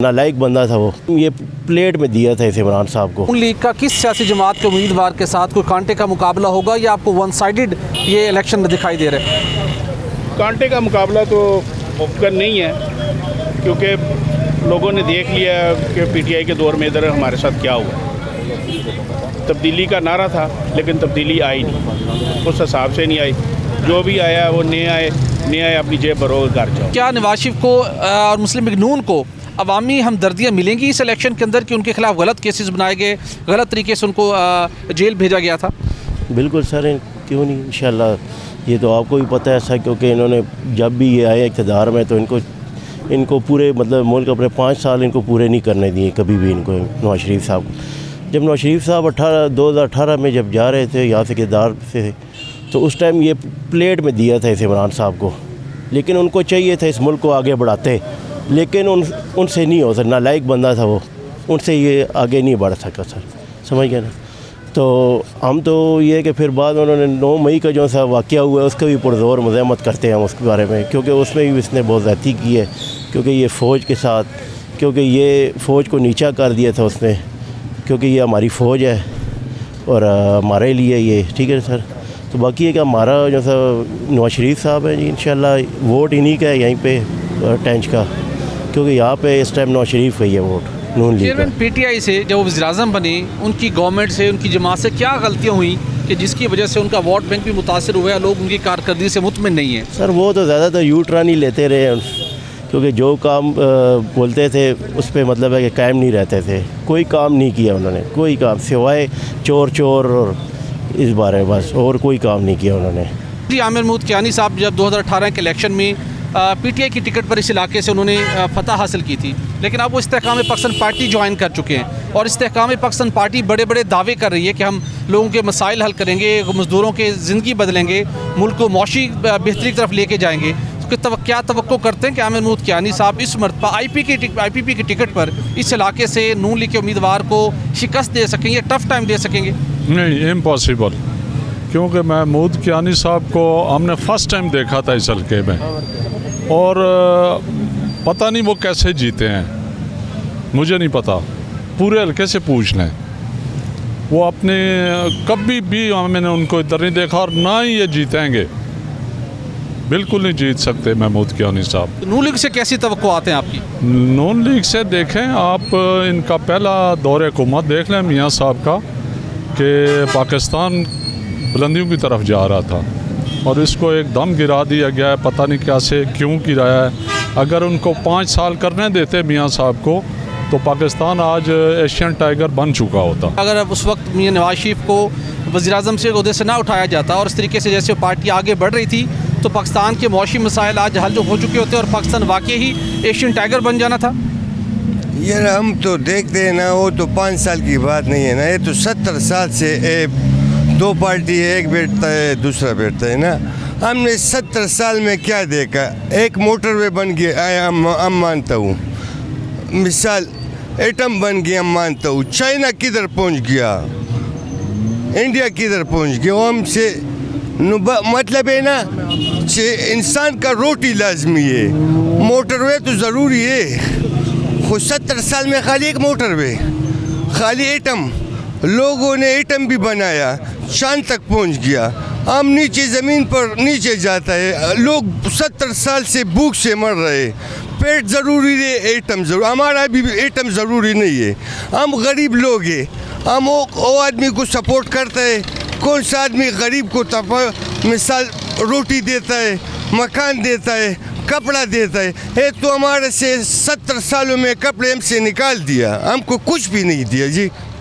नालायक बंदा था वो, ये प्लेट में दिया था इस इमरान साहब को। नून लीग का किस सियासी जमात के उम्मीदवार के साथ कोई कांटे का मुकाबला होगा या आपको वन साइडेड ये इलेक्शन में दिखाई दे रहा है? कांटे का मुकाबला तो मुमकिन नहीं है, क्योंकि लोगों ने देख लिया कि पीटीआई के दौर में इधर हमारे साथ क्या हुआ। तब्दीली का नारा था लेकिन तब्दीली आई नहीं, उस हिसाब से नहीं आई। जो भी आया वो नए आए अपनी जेब भरोगे घर जाओ। क्या नवाज शरीफ को और मुस्लिम लीग नून को अवामी हमदर्दियाँ मिलेंगी इस इलेक्शन के अंदर कि उनके खिलाफ गलत केसेस बनाए गए, गलत तरीके से उनको जेल भेजा गया था? बिल्कुल सर, क्यों नहीं, इंशाल्लाह। ये तो आपको भी पता है ऐसा, क्योंकि इन्होंने जब भी ये आए इक़्तिदार में तो इनको पूरे मतलब मुल्क अपने 5 साल इनको पूरे नहीं करने दिए कभी भी इनको, नवाज शरीफ साहब को। जब नवाज शरीफ साहब 2018 में जब जा रहे थे यहाँ से इक़्तिदार से, तो उस टाइम ये प्लेट में दिया था इस इमरान साहब को, लेकिन उनको चाहिए था इस मुल्क को आगे बढ़ाते, लेकिन उनसे नहीं हो सका। नालायक बंदा था वो, उनसे ये आगे नहीं बढ़ सका सर, समझ गए ना। तो हम तो ये कि फिर बाद उन्होंने 9 मई का जो सा वाक़या हुआ है उसका भी पुरज़ोर मज़म्मत करते हैं हम उसके बारे में, क्योंकि उसमें भी इसने बहुत ज़्यादती की है, क्योंकि ये फ़ौज के साथ, क्योंकि ये फ़ौज को नीचा कर दिया था उसने, क्योंकि ये हमारी फ़ौज है और हमारे लिए ये ठीक है सर। तो बाकी है कि हमारा जो सा नवाज शरीफ साहब है जी, इंशाल्लाह वोट इन्हीं का है यहीं पे टेंच का, क्योंकि यहाँ पे इस टाइम नवाज शरीफ का ही है वोट नून लीग का। पीटीआई से जब वो वज़ीर-ए-आज़म बने, उनकी गवर्नमेंट से, उनकी जमात से क्या गलतियाँ हुई कि जिसकी वजह से उनका वोट बैंक भी मुतासर हुआ है, लोग उनकी कारकर्दगी से मुतमिन नहीं है? सर वो तो ज़्यादातर यू टर्न ही लेते रहे, क्योंकि जो काम बोलते थे उस पर मतलब है कि कायम नहीं रहते थे। कोई काम नहीं किया उन्होंने, कोई काम सिवाय चोर और इस बारे में, बस और कोई काम नहीं किया उन्होंने। जी, आमिर महमूद कियानी साहब जब 2018 के इलेक्शन में पीटीआई की टिकट पर इस इलाके से उन्होंने फतह हासिल की थी, लेकिन अब वो इस्तेहकाम पसंद पार्टी ज्वाइन कर चुके हैं और इस्तेहकाम पसंद पार्टी बड़े बड़े दावे कर रही है कि हम लोगों के मसाइल हल करेंगे, मज़दूरों के ज़िंदगी बदलेंगे, मुल्क को मौशी बेहतरी की तरफ लेके जाएंगे। तो क्या तवक्को करते हैं कि आमिर महमूद कियानी साहब इस मरतबा आईपीपी की टिकट पर इस इलाके से नून लीग के उम्मीदवार को शिकस्त दे सकेंगे, टफ टाइम दे सकेंगे? नहीं, इम्पॉसिबल, क्योंकि महमूद कियानी साहब को हमने फ़र्स्ट टाइम देखा था इस हल्के में और पता नहीं वो कैसे जीते हैं, मुझे नहीं पता। पूरे हल्के से पूछ लें, वो अपने कभी भी मैंने उनको इधर नहीं देखा और ना ही ये जीतेंगे, बिल्कुल नहीं जीत सकते महमूद कियानी साहब। नून लीग से कैसी तवक्को आते हैं आपकी? नून लीग से देखें आप, इनका पहला दौरे हुकूमत देख लें मियाँ साहब का, कि पाकिस्तान बुलंदियों की तरफ जा रहा था और इसको एकदम गिरा दिया गया है, पता नहीं कैसे क्यों गिराया है। अगर उनको 5 साल करने देते मियाँ साहब को तो पाकिस्तान आज एशियन टाइगर बन चुका होता। अगर उस वक्त मियाँ नवाज शरीफ को वज़ीर-ए-आज़म से ओहदे से ना उठाया जाता और इस तरीके से जैसे पार्टी आगे बढ़ रही थी, तो पाकिस्तान के मौशी मसाइल आज हल हो चुके होते और पाकिस्तान वाकई ही एशियन टाइगर बन जाना था। यार हम तो देखते हैं ना, वो तो 5 साल की बात नहीं है ना, ये तो 70 साल से 2 पार्टी है, एक बैठता है दूसरा बैठता है ना। हमने 70 साल में क्या देखा? एक मोटरवे बन गया, हम मानता हूँ, मिसाल एटम बन गया, हम मानता हूँ। चाइना किधर पहुँच गया, इंडिया किधर पहुँच गया, वो हमसे मतलब है ना, इंसान का रोटी लाजमी है, मोटरवे तो ज़रूरी है। खुद 70 साल में खाली एक मोटरवे, खाली एटम, लोगों ने एटम भी बनाया, चांद तक पहुंच गया। हम नीचे ज़मीन पर नीचे जाता है, लोग 70 साल से भूख से मर रहे। पेट ज़रूरी है, एटम ज़रूर, हमारा भी एटम ज़रूरी नहीं है। हम गरीब लोग हैं, हम वो आदमी को सपोर्ट करते हैं। कौन सा आदमी गरीब को मिसाल रोटी देता है, मकान देता है, कपड़ा देता है? ये तो हमारे से 70 सालों में कपड़े हमसे निकाल दिया, हमको कुछ भी नहीं दिया जी।